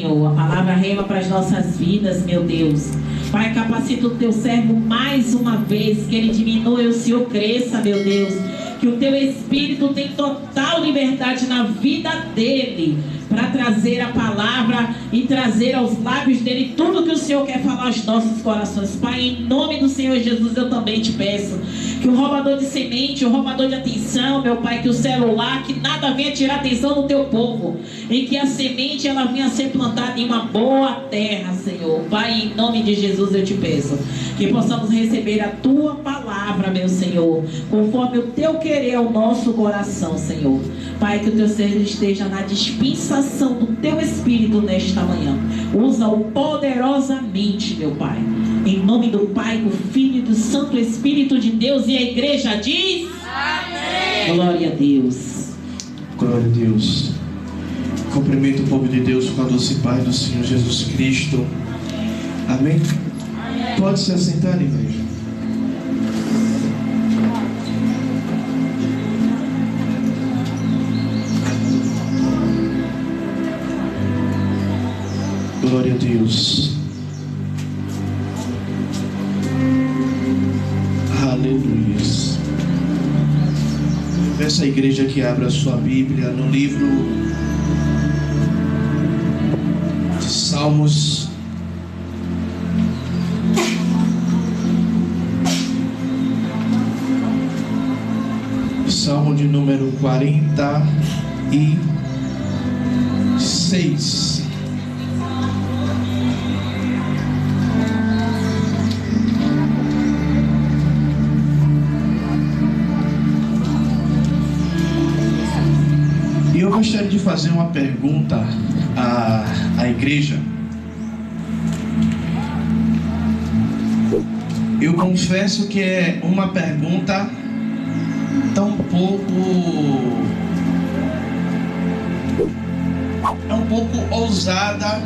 Senhor, a palavra rema para as nossas vidas, meu Deus. Pai, capacita o teu servo mais uma vez, que ele diminua e o Senhor cresça, meu Deus. Que o teu Espírito tem total liberdade na vida dele, para trazer a palavra e trazer aos lábios dele tudo que o Senhor quer falar aos nossos corações. Pai, em nome do Senhor Jesus, eu também te peço que o roubador de semente, o roubador de atenção, meu Pai, que o celular, que nada venha tirar a atenção do teu povo, e que a semente ela venha ser plantada em uma boa terra, Senhor. Pai, em nome de Jesus eu te peço que possamos receber a tua palavra, meu Senhor, conforme o teu querer ao nosso coração, Senhor. Pai, que o teu ser esteja na dispensação do teu Espírito nesta manhã. Usa-o poderosamente, meu Pai. Em nome do Pai, do Filho e do Santo Espírito de Deus. E a igreja diz: amém. Glória a Deus. Glória a Deus. Cumprimento o povo de Deus com a doce paz do Senhor Jesus Cristo. Amém? Amém. Pode se assentar, igreja. Glória a Deus. Aleluia. Peço à igreja que abra a sua Bíblia no livro de Salmos. Salmo de número 46. Eu gostaria de fazer uma pergunta à igreja. Eu confesso que é uma pergunta tão um pouco ousada.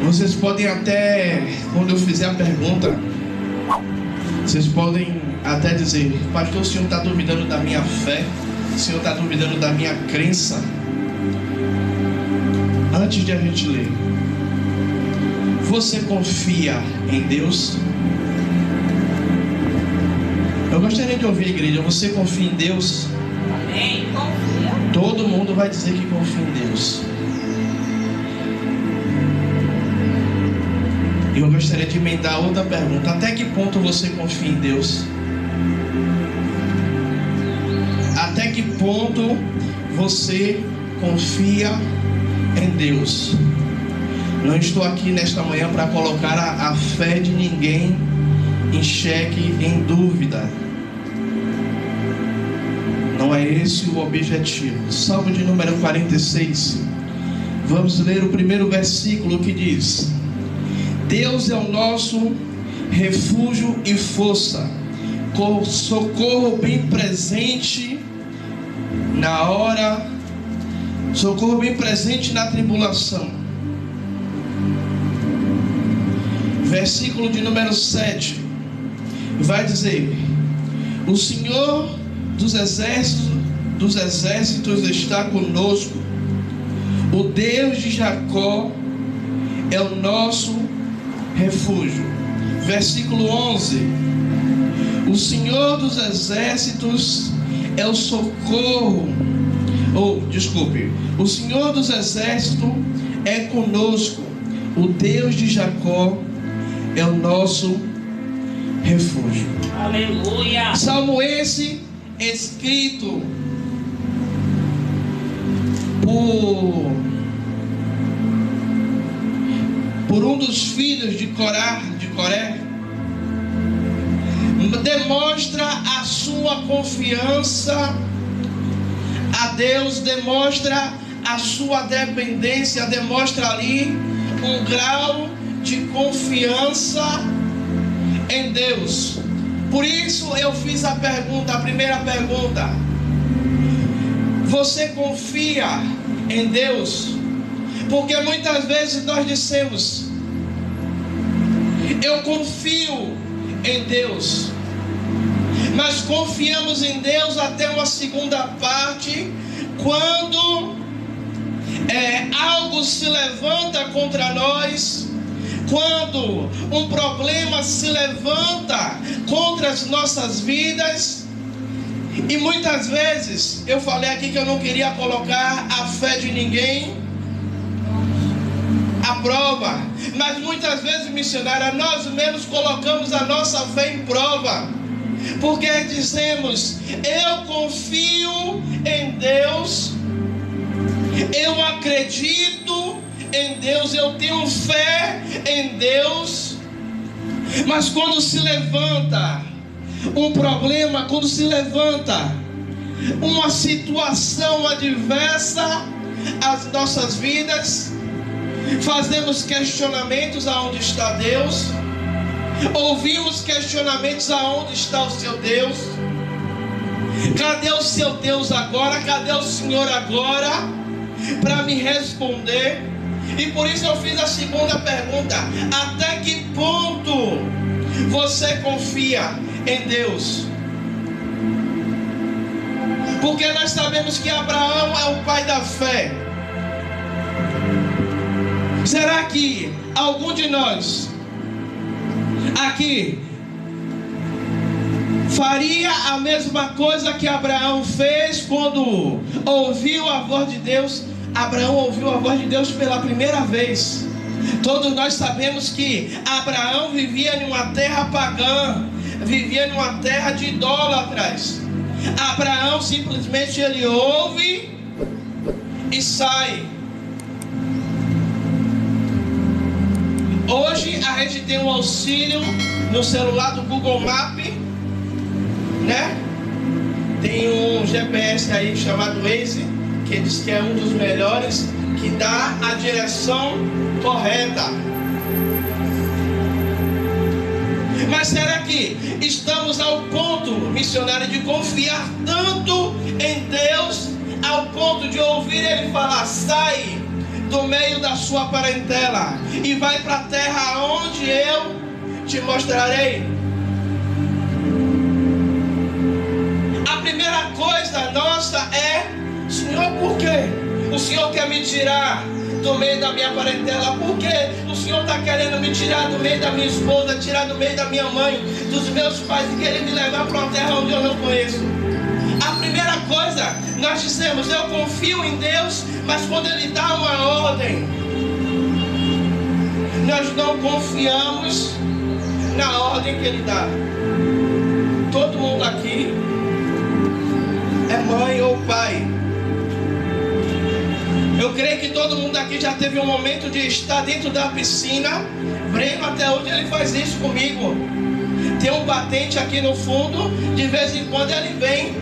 Vocês podem até, quando eu fizer a pergunta, vocês podem até dizer: pastor, o senhor está duvidando da minha fé? O senhor está duvidando da minha crença? Antes de a gente ler, você confia em Deus? Eu gostaria de ouvir a igreja. Você confia em Deus? Amém. Confia. Todo mundo vai dizer que confia em Deus. Eu gostaria de emendar outra pergunta: até que ponto você confia em Deus? Até que ponto você confia em Deus? Não estou aqui nesta manhã para colocar a fé de ninguém em xeque, em dúvida. Não é esse o objetivo. Salmo de número 46. Vamos ler o primeiro versículo que diz: Deus é o nosso refúgio e força, socorro bem presente na hora, socorro bem presente na tribulação. Versículo de número 7 vai dizer: o Senhor dos exércitos está conosco, o Deus de Jacó é o nosso refúgio. Versículo 11: o Senhor dos exércitos é o socorro, o Senhor dos exércitos é conosco, o Deus de Jacó é o nosso refúgio. Aleluia. Salmo esse escrito por um dos filhos de Coré, demonstra a sua confiança a Deus, demonstra a sua dependência, demonstra ali um grau de confiança em Deus. Por isso eu fiz a primeira pergunta: você confia em Deus? Porque muitas vezes nós dissemos: eu confio em Deus, mas confiamos em Deus até uma segunda parte, quando algo se levanta contra nós, quando um problema se levanta contra as nossas vidas, e muitas vezes, eu falei aqui que eu não queria colocar a fé de ninguém à prova, mas muitas vezes, missionária, nós mesmos colocamos a nossa fé em prova, porque dizemos: eu confio em Deus, eu acredito em Deus, eu tenho fé em Deus. Mas quando se levanta um problema, quando se levanta uma situação adversa às nossas vidas, fazemos questionamentos: aonde está Deus? Ouvimos questionamentos: aonde está o seu Deus? Cadê o seu Deus agora? Cadê o Senhor agora para me responder? E por isso eu fiz a segunda pergunta: até que ponto você confia em Deus? Porque nós sabemos que Abraão é o pai da fé. Será que algum de nós aqui faria a mesma coisa que Abraão fez quando ouviu a voz de Deus? Abraão ouviu a voz de Deus pela primeira vez. Todos nós sabemos que Abraão vivia em uma terra pagã, vivia em uma terra de idólatras. Abraão simplesmente ele ouve e sai. Hoje a gente tem um auxílio no celular do Google Maps, né? Tem um GPS aí chamado Waze, que diz que é um dos melhores, que dá a direção correta. Mas será que estamos ao ponto, missionário, de confiar tanto em Deus, ao ponto de ouvir Ele falar: sai do meio da sua parentela e vai para a terra onde eu te mostrarei? A primeira coisa nossa é: Senhor, por quê? O Senhor quer me tirar do meio da minha parentela? Por quê? O Senhor está querendo me tirar do meio da minha esposa, tirar do meio da minha mãe, dos meus pais, e querer me levar para uma terra onde eu não conheço? A primeira coisa, nós dizemos: eu confio em Deus, mas quando Ele dá uma ordem, nós não confiamos na ordem que Ele dá. Todo mundo aqui é mãe ou pai. Eu creio que todo mundo aqui já teve um momento de estar dentro da piscina. Breno até hoje ele faz isso comigo. Tem um batente aqui no fundo, de vez em quando ele vem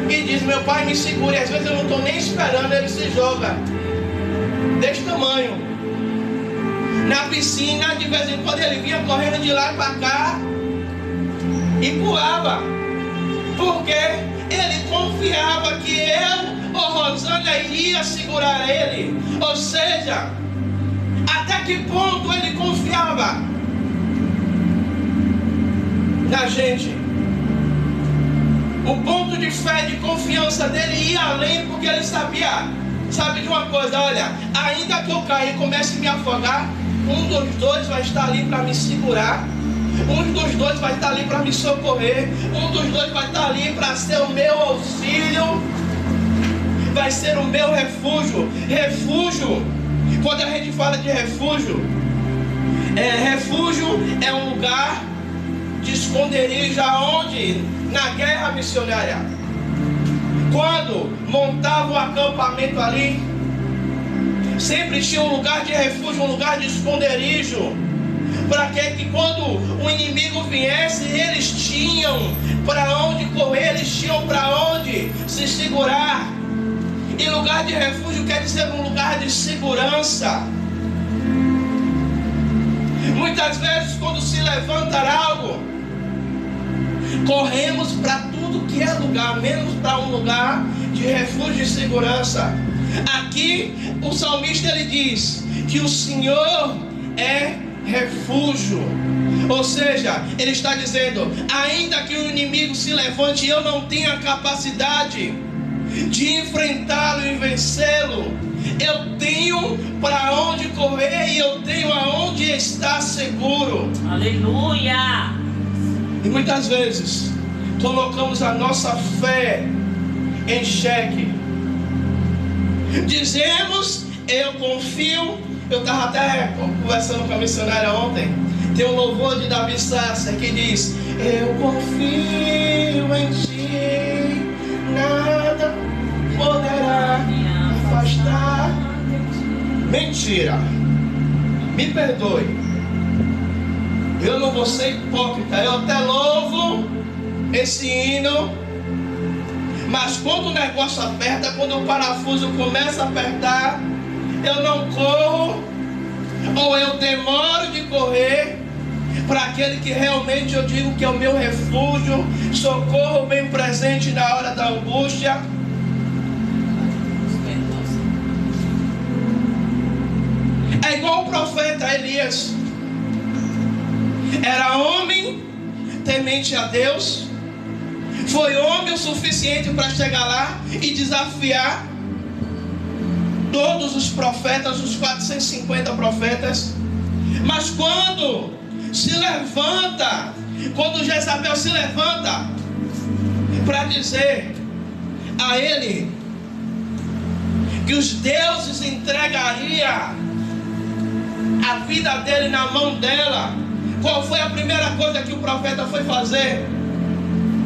e diz: meu pai, me segura. E às vezes eu não estou nem esperando, ele se joga desse tamanho na piscina. De vez em quando ele vinha correndo de lá para cá e pulava, porque ele confiava que eu ou Rosânia iria segurar ele. Ou seja, até que ponto ele confiava na gente? O ponto de fé, de confiança dele ia além, porque ele sabia, sabe de uma coisa: olha, ainda que eu caia e comece a me afogar, um dos dois vai estar ali para me segurar, um dos dois vai estar ali para me socorrer, um dos dois vai estar ali para ser o meu auxílio, vai ser o meu refúgio. Refúgio, quando a gente fala de refúgio, refúgio é um lugar de esconderijo. Aonde? Na guerra missionária, quando montava um acampamento ali, sempre tinha um lugar de refúgio, um lugar de esconderijo, para que quando o inimigo viesse, eles tinham para onde correr, eles tinham para onde se segurar. E lugar de refúgio quer dizer um lugar de segurança. Muitas vezes, quando se levanta algo, corremos para tudo que é lugar, menos para um lugar de refúgio e segurança. Aqui o salmista ele diz que o Senhor é refúgio. Ou seja, ele está dizendo: ainda que o inimigo se levante e eu não tenha capacidade de enfrentá-lo e vencê-lo, eu tenho para onde correr e eu tenho aonde estar seguro. Aleluia! E muitas vezes colocamos a nossa fé em xeque. Dizemos, eu confio. Eu estava até conversando com a missionária ontem. Tem um louvor de Davi Sasser que diz: eu confio em ti, nada poderá me afastar. Mentira. Me perdoe, eu não vou ser hipócrita. Eu até louvo esse hino, mas quando o negócio aperta, quando o parafuso começa a apertar, eu não corro, ou eu demoro de correr para aquele que realmente eu digo que é o meu refúgio, socorro bem presente na hora da angústia. É igual o profeta Elias. Era homem temente a Deus, foi homem o suficiente para chegar lá e desafiar todos os profetas, os 450 profetas. Mas quando se levanta, quando Jezabel se levanta para dizer a ele que os deuses entregariam a vida dele na mão dela, qual foi a primeira coisa que o profeta foi fazer?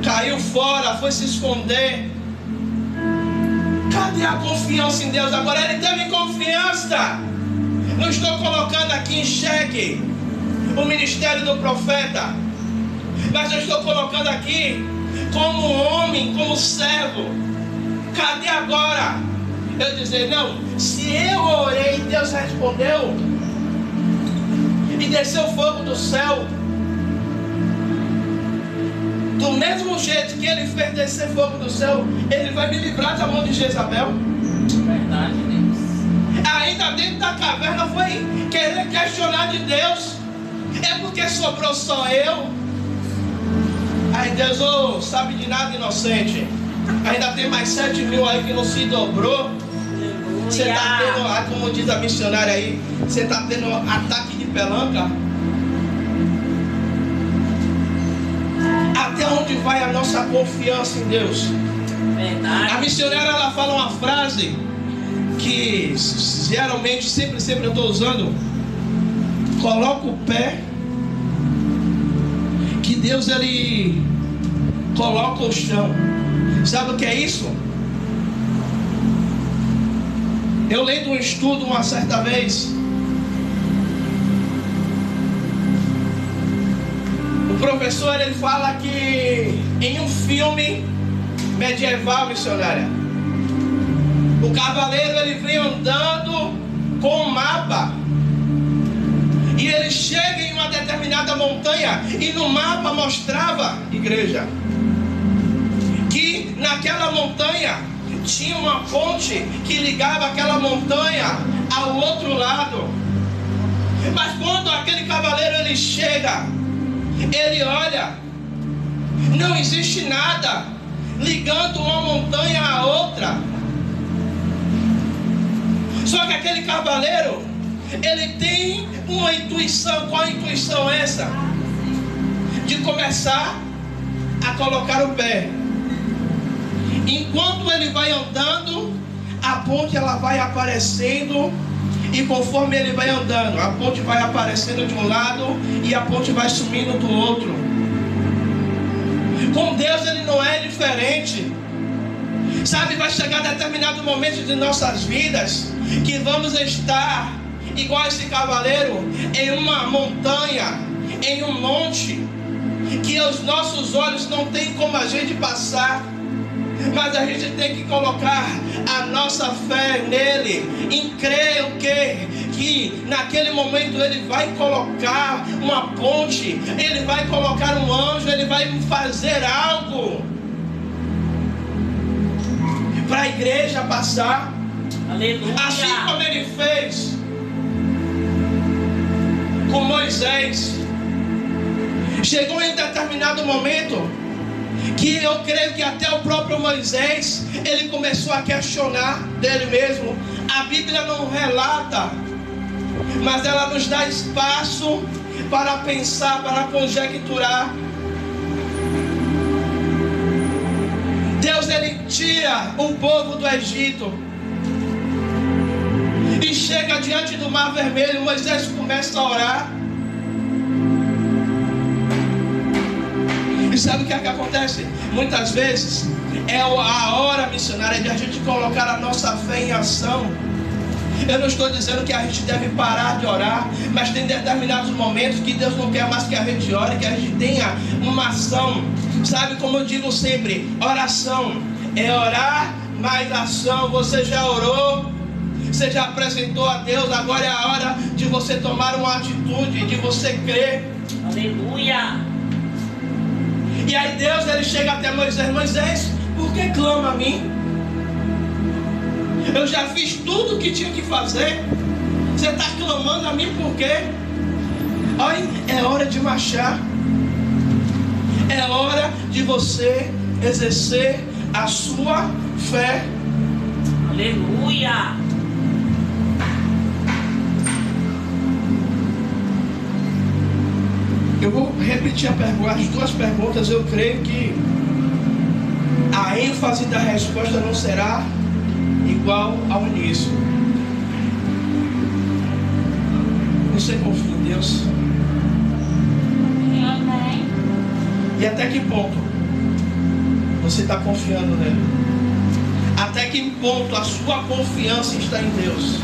Caiu fora, foi se esconder. Cadê a confiança em Deus? Agora ele teve confiança. Não estou colocando aqui em xeque o ministério do profeta, mas eu estou colocando aqui como homem, como servo. Cadê agora eu dizer, não, se eu orei, Deus respondeu e desceu fogo do céu, do mesmo jeito que ele fez descer fogo do céu, ele vai me livrar da mão de Jezabel. Verdade, Deus. Ainda dentro da caverna foi querer questionar de Deus. É porque sobrou só eu? Aí Deus, oh, sabe de nada, inocente. Ainda tem mais 7.000 aí que não se dobrou. Você está tendo, como diz a missionária aí, você está tendo ataque de pelanca. Até onde vai a nossa confiança em Deus? Verdade. A missionária, ela fala uma frase que geralmente, sempre eu estou usando: coloca o pé, que Deus ele coloca o chão. Sabe o que é isso? Eu lendo um estudo uma certa vez, o professor ele fala que em um filme medieval, missionária, o cavaleiro ele vem andando com um mapa e ele chega em uma determinada montanha e no mapa mostrava, igreja, que naquela montanha tinha uma ponte que ligava aquela montanha ao outro lado. Mas quando aquele cavaleiro ele chega, ele olha, não existe nada ligando uma montanha à outra. Só que aquele cavaleiro ele tem uma intuição. Qual a intuição é essa? De começar a colocar o pé. Enquanto ele vai andando, a ponte ela vai aparecendo, e conforme ele vai andando, a ponte vai aparecendo de um lado e a ponte vai sumindo do outro. Com Deus ele não é diferente. Sabe, vai chegar determinado momento de nossas vidas que vamos estar igual esse cavaleiro em uma montanha, em um monte, que os nossos olhos não tem como a gente passar. Mas a gente tem que colocar a nossa fé nele, em crer o quê? Que naquele momento ele vai colocar uma ponte, ele vai colocar um anjo, ele vai fazer algo para a igreja passar. Aleluia. Assim como ele fez com Moisés. Chegou em determinado momento que eu creio que até o próprio Moisés ele começou a questionar dele mesmo: A Bíblia não relata, mas ela nos dá espaço para pensar, para conjecturar. Deus, ele tira o povo do Egito e chega diante do Mar Vermelho. Moisés começa a orar. E sabe o que é que acontece? Muitas vezes é a hora, missionária, de a gente colocar a nossa fé em ação. Eu não estou dizendo que a gente deve parar de orar, mas tem determinados momentos que Deus não quer mais que a gente ore, que a gente tenha uma ação. Sabe, como eu digo sempre, oração é orar mais ação. Você já orou, você já apresentou a Deus, agora é a hora de você tomar uma atitude, de você crer. Aleluia! E aí Deus, ele chega até Moisés: Moisés, por que clama a mim? Eu já fiz tudo o que tinha que fazer. Você está clamando a mim por quê? Olha, é hora de marchar. É hora de você exercer a sua fé. Aleluia! Eu vou repetir as duas perguntas. Eu creio que a ênfase da resposta não será igual ao início. Você confia em Deus? Amém. E até que ponto você está confiando nele? Até que ponto a sua confiança está em Deus?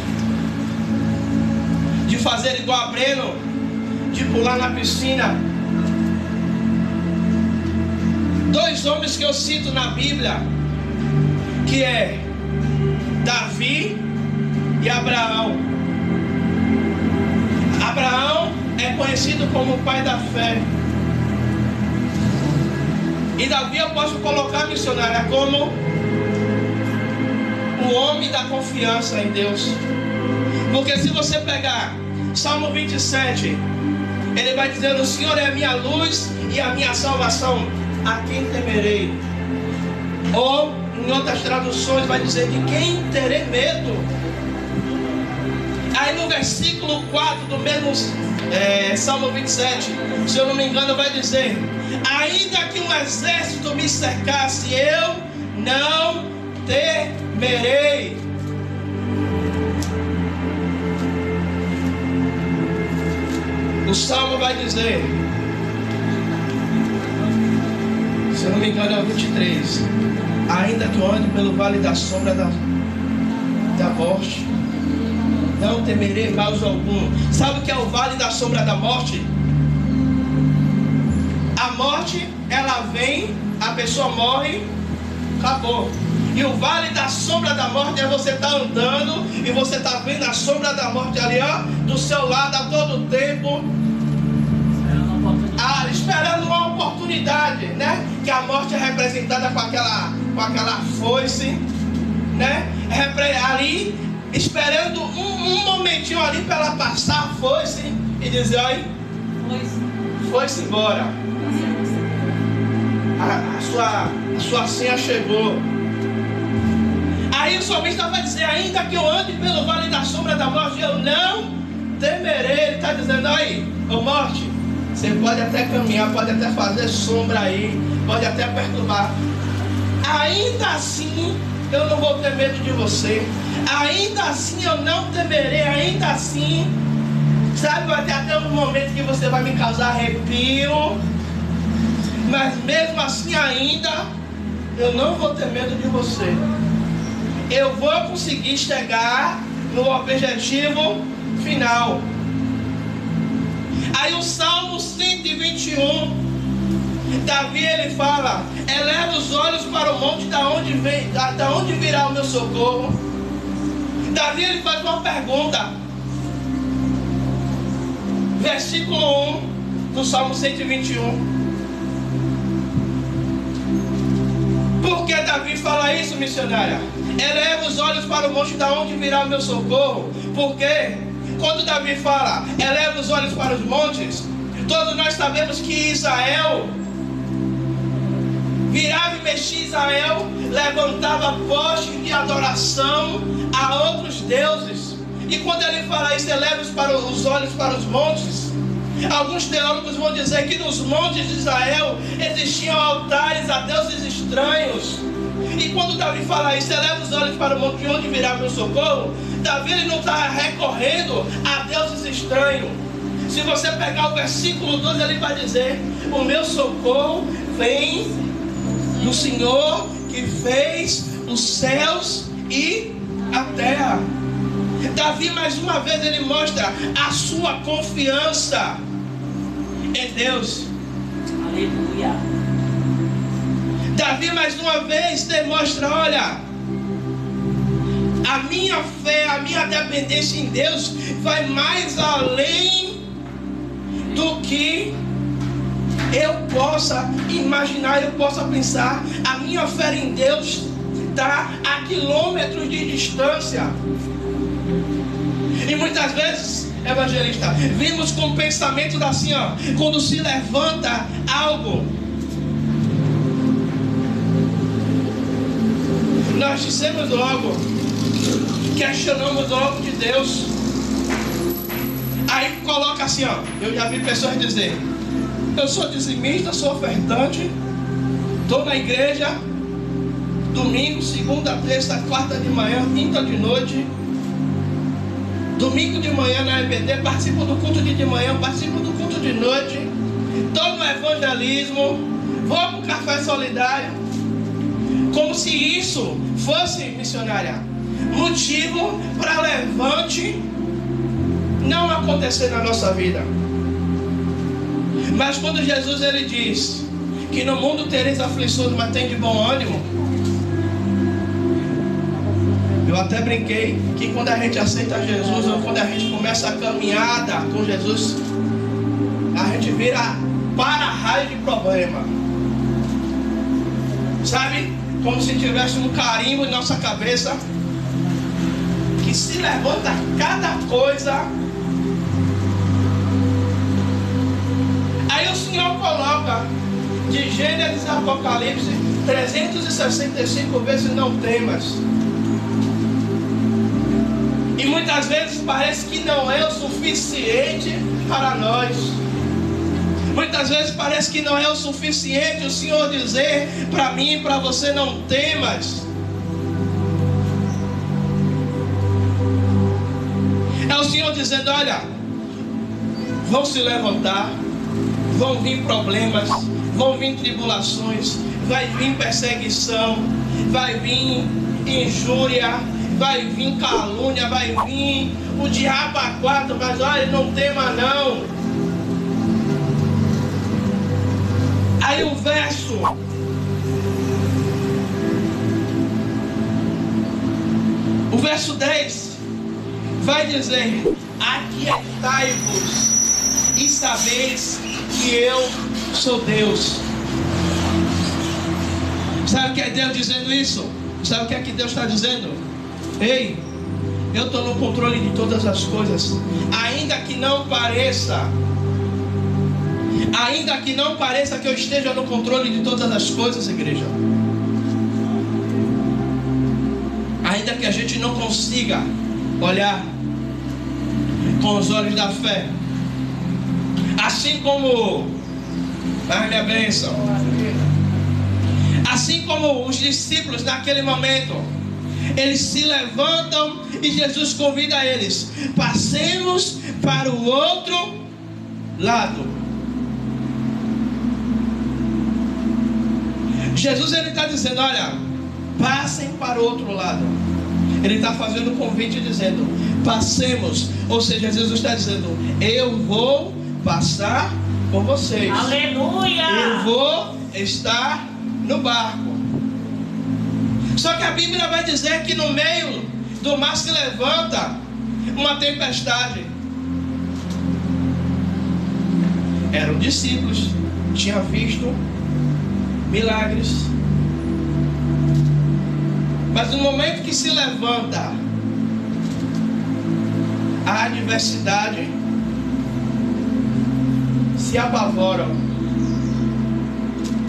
De fazer igual a Breno, de pular na piscina. Dois homens que eu cito na Bíblia, que é Davi e Abraão. Abraão é conhecido como o pai da fé. E Davi eu posso colocar, missionária, como o homem da confiança em Deus. Porque se você pegar Salmo 27, ele vai dizer: o Senhor é a minha luz e a minha salvação, a quem temerei? Ou em outras traduções vai dizer: de quem terei medo? Aí no versículo 4 do mesmo Salmo 27, se eu não me engano, vai dizer: ainda que um exército me cercasse, eu não temerei. O Salmo vai dizer, se eu não me engano é o 23: ainda que eu ande pelo vale da sombra da morte, não temerei mal algum. Sabe o que é o vale da sombra da morte? A morte, ela vem, a pessoa morre, acabou. E o vale da sombra da morte é você estar andando e você está vendo a sombra da morte ali, ó, do seu lado a todo tempo, esperando uma oportunidade, né? Que a morte é representada com aquela foice, né? Ali, esperando um momentinho ali para ela passar a foice e dizer: olha, foi-se embora. A sua senha chegou. Aí o salmista vai dizer: ainda que eu ande pelo vale da sombra da morte, eu não temerei. Ele está dizendo: aí, ô morte, você pode até caminhar, pode até fazer sombra aí, pode até perturbar, ainda assim eu não vou ter medo de você. Ainda assim eu não temerei. Ainda assim, sabe, vai ter até um momento que você vai me causar arrepio, mas mesmo assim ainda eu não vou ter medo de você. Eu vou conseguir chegar no objetivo final. Aí o Salmo 121, Davi ele fala: eleva os olhos para o monte, da onde virá o meu socorro. Davi ele faz uma pergunta. Versículo 1 do Salmo 121. Por que Davi fala isso, missionária? Eleva os olhos para o monte, da onde virá o meu socorro. Porque quando Davi fala, eleva os olhos para os montes, todos nós sabemos que Israel virava e mexia Israel, levantava postes de adoração a outros deuses. E quando ele fala isso, eleva os olhos para os montes. Alguns teólogos vão dizer que nos montes de Israel existiam altares a deuses estranhos. E quando Davi fala isso, eleva os olhos para o monte de onde virá meu socorro, Davi ele não está recorrendo a deuses estranhos. Se você pegar o versículo 12, ele vai dizer: o meu socorro vem do Senhor que fez os céus e a terra. Davi mais uma vez ele mostra a sua confiança em Deus. Aleluia. Davi mais uma vez demonstra: olha, a minha fé, a minha dependência em Deus vai mais além do que eu possa imaginar, eu possa pensar. A minha fé em Deus está a quilômetros de distância. E muitas vezes, evangelista, vimos com pensamento assim, ó, quando se levanta algo, nós dissemos logo, questionamos logo de Deus. Aí coloca assim, ó, eu já vi pessoas dizer: eu sou dizimista, sou ofertante, estou na igreja domingo, segunda, terça, quarta de manhã, quinta de noite, domingo de manhã na EBD, participo do culto de manhã, participo do culto de noite, estou no evangelismo, vou para o café solidário, como se isso fosse, missionária, motivo para levante não acontecer na nossa vida. Mas quando Jesus ele diz que no mundo tereis aflições, mas tem de bom ânimo, eu até brinquei que quando a gente aceita Jesus, ou quando a gente começa a caminhada com Jesus, a gente vira para-raio de problema, sabe? Como se tivesse um carimbo em nossa cabeça que se levanta cada coisa. Aí o Senhor coloca de Gênesis a Apocalipse 365 vezes: não temas. E muitas vezes parece que não é o suficiente para nós. Muitas vezes parece que não é o suficiente o Senhor dizer para mim e para você: não temas. É o Senhor dizendo: olha, vão se levantar, vão vir problemas, vão vir tribulações, vai vir perseguição, vai vir injúria, vai vir calúnia, vai vir o diabo a quatro, mas olha, não tema não. Aí o verso o verso 10 vai dizer: aquietai-vos e sabeis que eu sou Deus. Sabe o que é Deus dizendo isso? Sabe o que é que Deus está dizendo? Ei, eu estou no controle de todas as coisas. Ainda que não pareça que eu esteja no controle de todas as coisas, igreja. Ainda que a gente não consiga olhar com os olhos da fé, assim como, ai minha bênção, assim como os discípulos naquele momento, eles se levantam e Jesus convida eles: passemos para o outro lado. Jesus ele está dizendo: olha, passem para o outro lado. Ele está fazendo um convite dizendo: passemos. Ou seja, Jesus está dizendo: eu vou passar por vocês. Aleluia! Eu vou estar no barco. Só que a Bíblia vai dizer que no meio do mar se levanta uma tempestade. Eram discípulos, tinham visto milagres, mas no momento que se levanta a adversidade, se apavoram.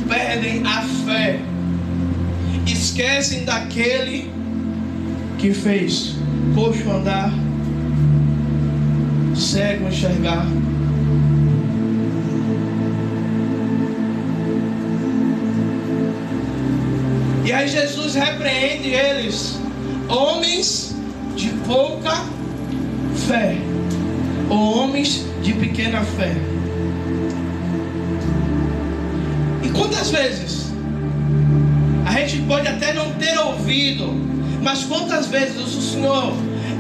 perdem a fé, esquecem daquele que fez coxo andar, cego enxergar. E aí Jesus repreende eles: homens de pouca fé, ou homens de pequena fé. E quantas vezes a gente pode até não ter ouvido, mas quantas vezes o Senhor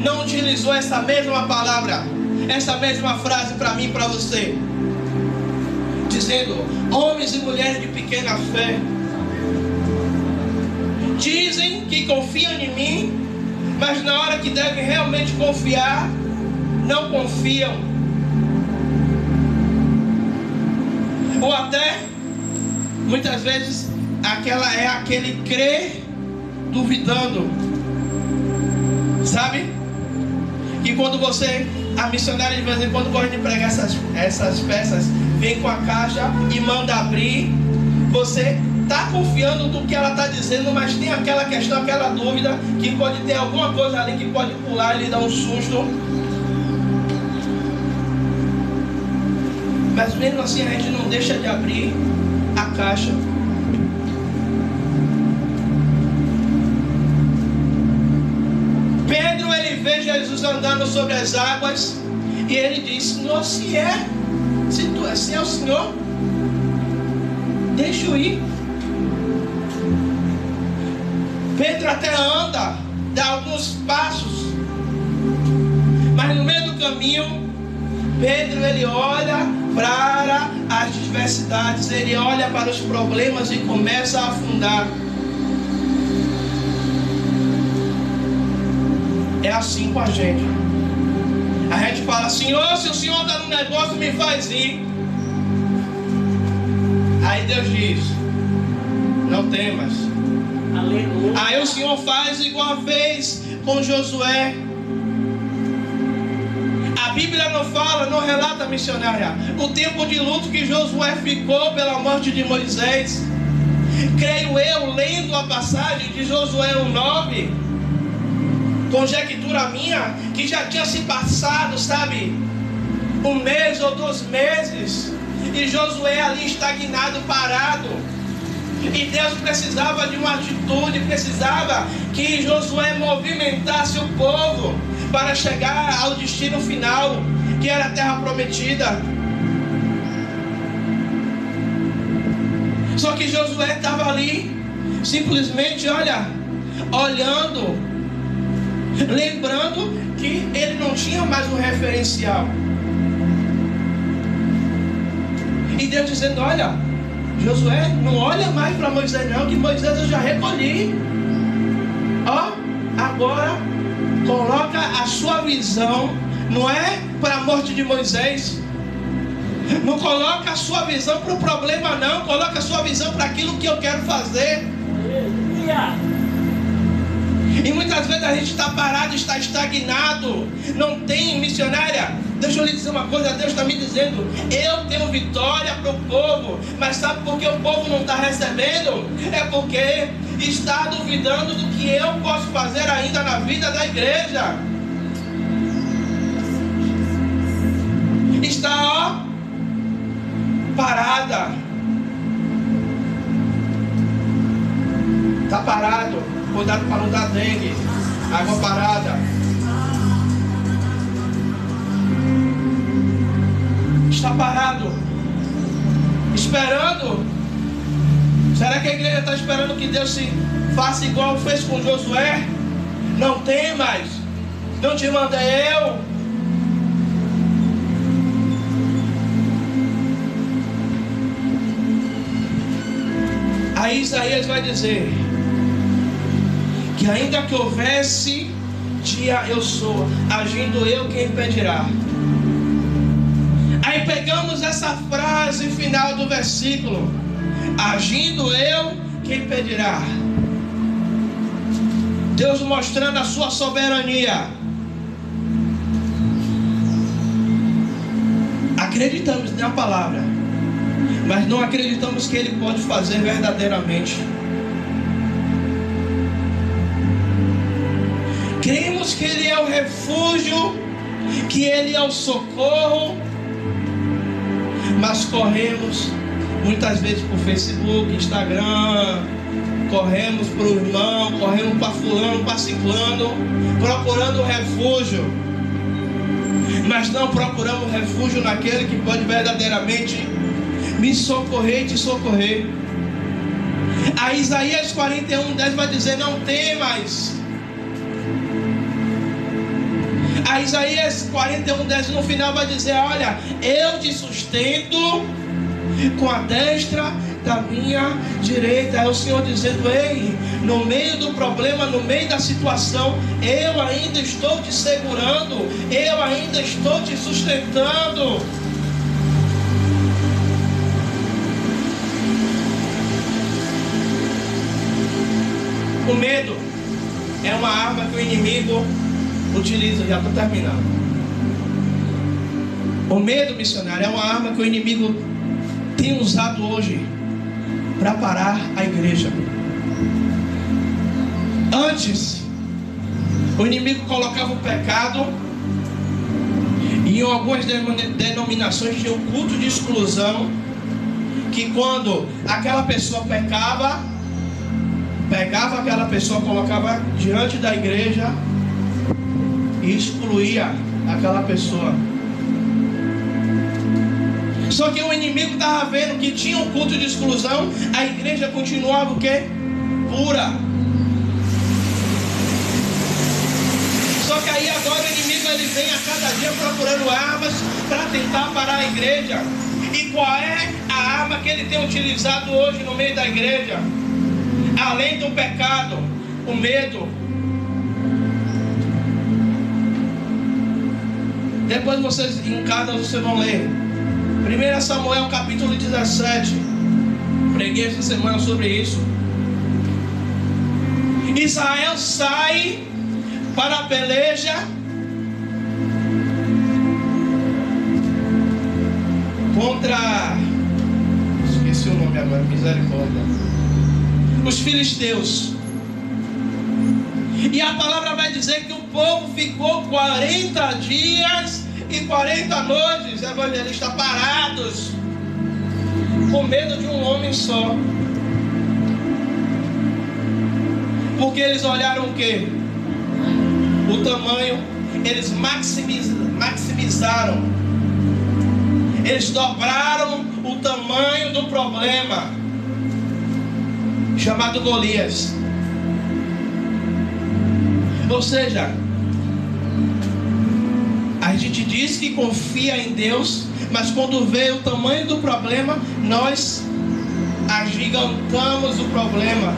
não utilizou essa mesma palavra, essa mesma frase para mim e para você, dizendo: homens e mulheres de pequena fé, dizem que confiam em mim, mas na hora que devem realmente confiar, não confiam. Ou até, muitas vezes, aquele crer duvidando. Sabe? Que quando a missionária de vez em quando gosta de pregar essas peças, vem com a caixa e manda abrir. Você está confiando no que ela está dizendo, mas tem aquela questão, aquela dúvida, que pode ter alguma coisa ali que pode pular e lhe dar um susto. Mas mesmo assim a gente não deixa de abrir a caixa. Pedro, ele vê Jesus andando sobre as águas e ele diz: Senhor, se é o Senhor, deixa eu ir. Pedro até anda, dá alguns passos, mas no meio do caminho, Pedro, ele olha para as diversidades, ele olha para os problemas e começa a afundar. É assim com a gente. A gente fala: Senhor, se o Senhor dá um negócio, me faz ir. Aí Deus diz: não temas. Aleluia. Aí o Senhor faz igual fez com Josué. A Bíblia não fala, não relata, missionária, o tempo de luto que Josué ficou pela morte de Moisés. Creio eu, lendo a passagem de Josué 1:9, conjectura minha, que já tinha se passado, sabe, 1 mês ou 2 meses, e Josué ali estagnado, parado. E Deus precisava de uma atitude, precisava que Josué movimentasse o povo para chegar ao destino final, que era a terra prometida. Só que Josué estava ali, simplesmente, olhando, lembrando que ele não tinha mais um referencial. E Deus dizendo: olha, Josué, não olha mais para Moisés não, que Moisés eu já recolhi. Agora coloca a sua visão, não é para a morte de Moisés, não coloca a sua visão para o problema não, coloca a sua visão para aquilo que eu quero fazer. E muitas vezes a gente está parado, está estagnado, não tem, missionária. Deixa eu lhe dizer uma coisa, Deus está me dizendo: eu tenho vitória para o povo, mas sabe por que o povo não está recebendo? É porque está duvidando do que eu posso fazer ainda na vida da igreja. Está parada. Está parado. Cuidado para não dar dengue. Água parada. Está parado, esperando. Será que a igreja está esperando que Deus se faça igual fez com Josué? Não tem mais, não te mandei eu. Aí Isaías vai dizer que ainda que houvesse dia, eu sou, agindo eu, quem impedirá? Aí pegamos essa frase final do versículo: agindo eu, quem impedirá? Deus mostrando a sua soberania. Acreditamos na palavra, mas não acreditamos que Ele pode fazer verdadeiramente. Cremos que Ele é o refúgio, que Ele é o socorro, mas corremos muitas vezes por Facebook, Instagram, corremos para o irmão, corremos para fulano, para ciclano, procurando refúgio, mas não procuramos refúgio naquele que pode verdadeiramente me socorrer e te socorrer. A Isaías 41:10 vai dizer: não temas. A Isaías 41:10 no final vai dizer: olha, eu te sustento com a destra da minha direita. É o Senhor dizendo: ei, no meio do problema, no meio da situação, eu ainda estou te segurando, eu ainda estou te sustentando. O medo é uma arma que o inimigo utiliza. Já estou terminando. O medo, missionário, é uma arma que o inimigo tem usado hoje para parar a igreja. Antes, o inimigo colocava o pecado, e em algumas denominações tinha um culto de exclusão, que quando aquela pessoa pecava, pegava aquela pessoa, colocava diante da igreja e excluía aquela pessoa. Só que o inimigo estava vendo que tinha um culto de exclusão, a igreja continuava o quê? Pura. Só que aí agora o inimigo ele vem a cada dia procurando armas para tentar parar a igreja. E qual é a arma que ele tem utilizado hoje no meio da igreja? Além do pecado, o medo. Depois vocês em casa vocês vão ler 1 Samuel capítulo 17. Preguei essa semana sobre isso. Israel sai para a peleja contra, esqueci o nome agora, misericórdia, os filisteus. E a palavra vai dizer que o povo ficou 40 dias e 40 noites, evangelistas, parados, com medo de um homem só. Porque eles olharam o quê? O tamanho. Eles maximizaram. Eles dobraram o tamanho do problema, chamado Golias. Ou seja, a gente diz que confia em Deus, mas quando vê o tamanho do problema, nós agigantamos o problema.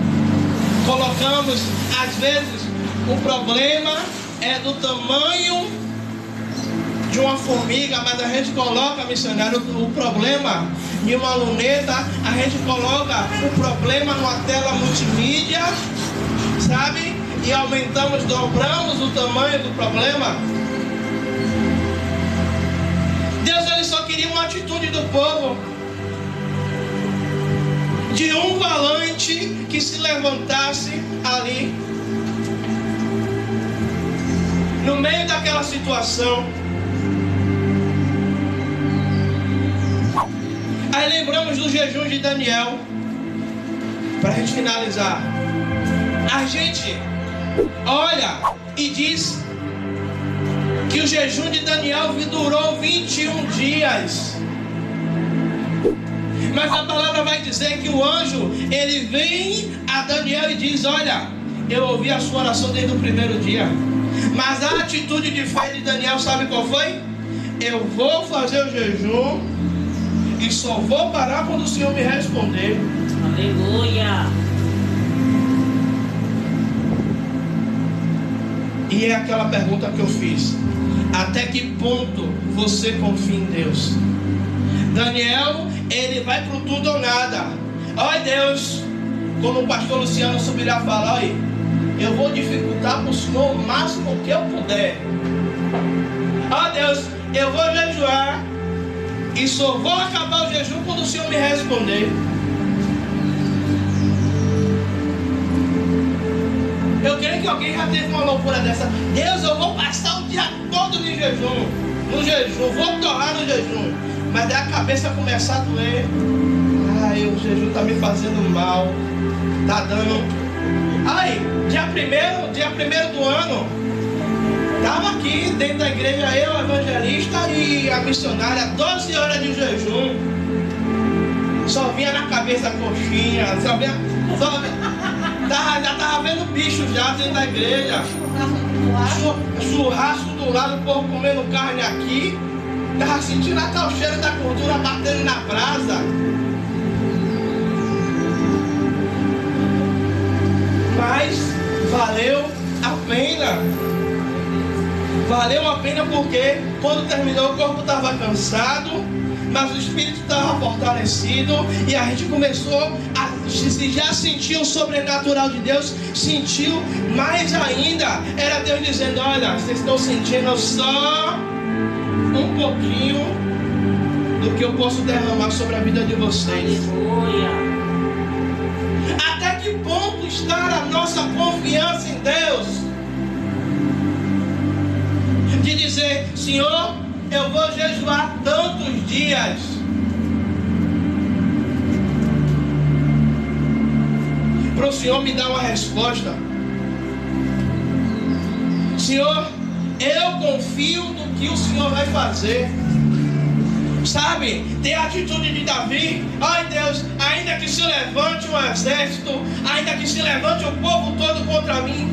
Colocamos, às vezes, o problema é do tamanho de uma formiga, mas a gente coloca, missionário, o problema em uma luneta, a gente coloca o problema numa tela multimídia, sabe? E aumentamos, dobramos o tamanho do problema. Deus ele só queria uma atitude do povo, de um valente que se levantasse ali no meio daquela situação. Aí lembramos do jejum de Daniel, para a gente finalizar. A gente olha e diz que o jejum de Daniel durou 21 dias. Mas a palavra vai dizer que o anjo, ele vem a Daniel e diz: olha, eu ouvi a sua oração desde o primeiro dia. Mas a atitude de fé de Daniel, sabe qual foi? Eu vou fazer o jejum e só vou parar quando o Senhor me responder. Aleluia. E é aquela pergunta que eu fiz: até que ponto você confia em Deus? Daniel, ele vai pro tudo ou nada. Olha Deus, como o pastor Luciano subirá a falar: olha, eu vou dificultar para o Senhor o máximo que eu puder. Ó Deus, eu vou jejuar, E só vou acabar o jejum quando o Senhor me responder. Eu creio que alguém já teve uma loucura dessa. Deus, eu vou passar o dia todo de jejum. No jejum, vou torrar no jejum. Mas daí a cabeça começar a doer. Ai, o jejum está me fazendo mal. Tá dando. Ai, dia primeiro do ano, estava aqui dentro da igreja, eu, a evangelista e a missionária, 12 horas de jejum. Só vinha na cabeça a coxinha, já estava vendo bicho já dentro da igreja. Churrasco do lado, o povo comendo carne aqui. Estava sentindo até o cheiro da gordura batendo na brasa. Mas valeu a pena. Valeu a pena porque quando terminou o corpo estava cansado, mas o espírito estava fortalecido. E a gente começou a já sentir o sobrenatural de Deus. Sentiu mais ainda. Era Deus dizendo: olha, vocês estão sentindo só um pouquinho do que eu posso derramar sobre a vida de vocês. Aleluia. Até que ponto está a nossa confiança em Deus? De dizer: Senhor, eu vou jejuar tantos dias. Para o Senhor me dar uma resposta. Senhor, eu confio no que o Senhor vai fazer. Sabe, tem a atitude de Davi. Ai Deus, ainda que se levante um exército, ainda que se levante o povo todo contra mim,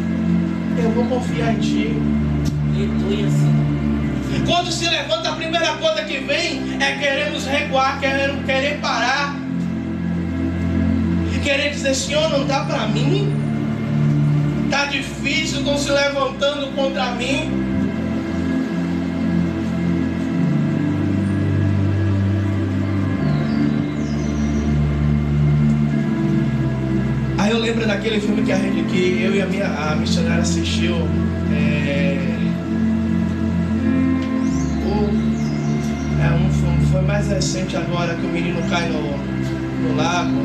eu vou confiar em Ti. Quando se levanta, a primeira coisa que vem é queremos recuar, querer parar, querer dizer: Senhor, não dá para mim, está difícil, estão se levantando contra mim. Aí eu lembro daquele filme que eu e a missionária assistiu. Foi mais recente agora, que o menino cai no lago.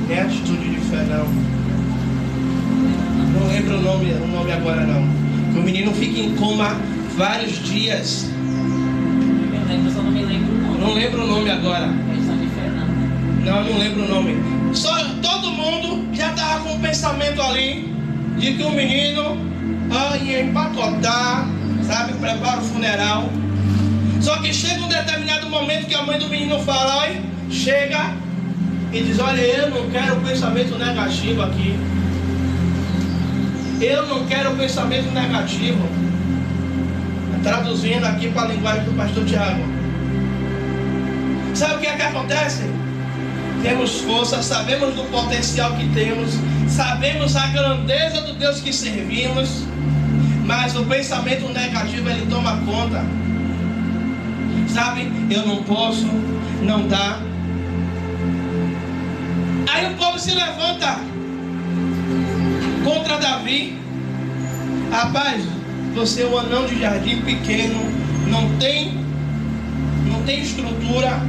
Nem é Atitude de Fé, não. Não lembro o nome agora, não. Que o menino fica em coma vários dias. Eu lembro, só não me lembro o nome. Não lembro o nome agora. Não lembro o nome. Só todo mundo já estava com o pensamento ali de que o menino ia empacotar, sabe, prepara o funeral. Só que chega um determinado momento que a mãe do menino fala: olha, chega e diz: olha, eu não quero pensamento negativo aqui. Eu não quero pensamento negativo. Traduzindo aqui para a linguagem do pastor Tiago. Sabe o que é que acontece? Temos força, sabemos do potencial que temos, sabemos a grandeza do Deus que servimos, mas o pensamento negativo ele toma conta. Sabe, eu não posso, não dá. Aí o povo se levanta contra Davi. Rapaz, você é um anão de jardim pequeno, não tem estrutura,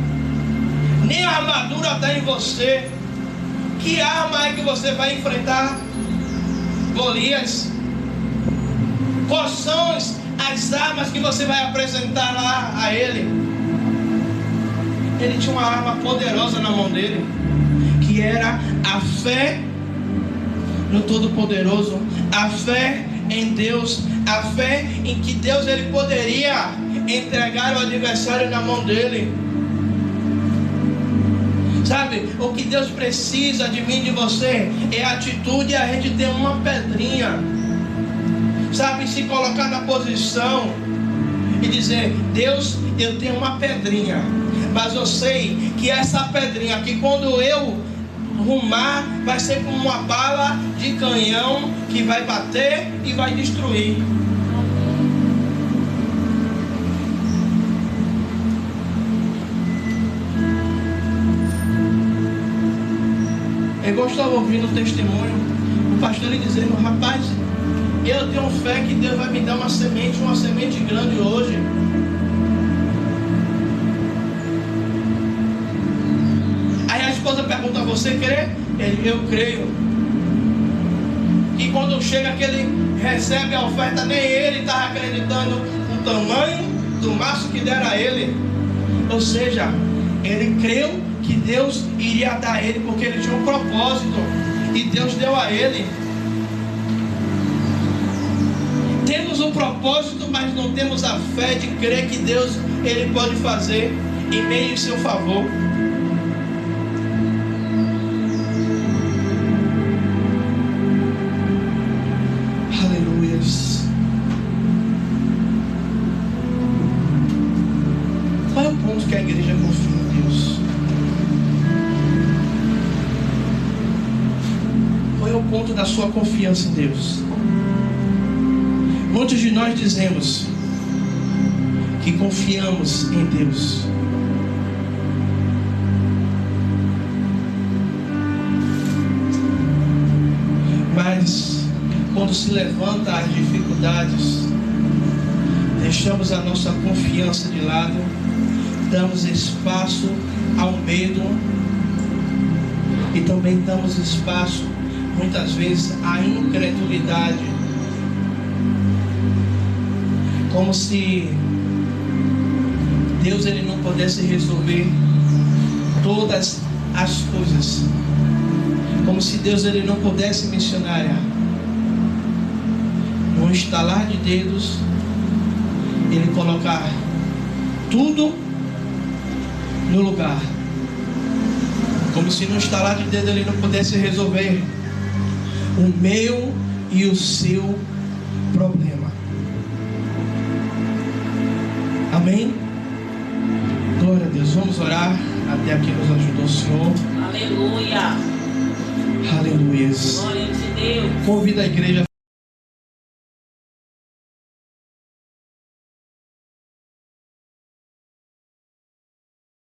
nem a armadura está em você. Que arma é que você vai enfrentar Golias? Quais são as armas que você vai apresentar lá a ele? Ele tinha uma arma poderosa na mão dele, que era a fé no Todo-Poderoso, a fé em Deus, a fé em que Deus ele poderia entregar o adversário na mão dele. Sabe, o que Deus precisa de mim e de você é atitude. A gente tem uma pedrinha, sabe, se colocar na posição e dizer: Deus, eu tenho uma pedrinha, mas eu sei que essa pedrinha aqui, quando eu rumar, vai ser como uma bala de canhão que vai bater e vai destruir. Eu estava ouvindo o testemunho, o pastor ele dizendo: rapaz, eu tenho fé que Deus vai me dar uma semente grande hoje. esposa pergunta: você crê? Ele: eu creio. E quando chega que ele recebe a oferta, nem ele estava acreditando no tamanho do maço que deram a ele. Ou seja, ele creu que Deus iria dar a ele, porque ele tinha um propósito, e Deus deu a ele. Temos um propósito, mas não temos a fé de crer que Deus, Ele pode fazer em meio em seu favor. Aleluias. Qual é o ponto que a igreja confia em Deus? Qual é o ponto da sua confiança em Deus? Muitos de nós dizemos que confiamos em Deus, mas quando se levantam as dificuldades, deixamos a nossa confiança de lado, damos espaço ao medo e também damos espaço, muitas vezes, à incredulidade. Como se Deus ele não pudesse resolver todas as coisas. Como se Deus ele não pudesse, missionária, num estalar de dedos, ele colocar tudo no lugar. Como se num estalar de dedos ele não pudesse resolver o meu e o seu problema. Amém? Glória a Deus. Vamos orar. Até aqui nos ajudou o Senhor. Aleluia. Aleluia. Glória de Deus. Convida a igreja.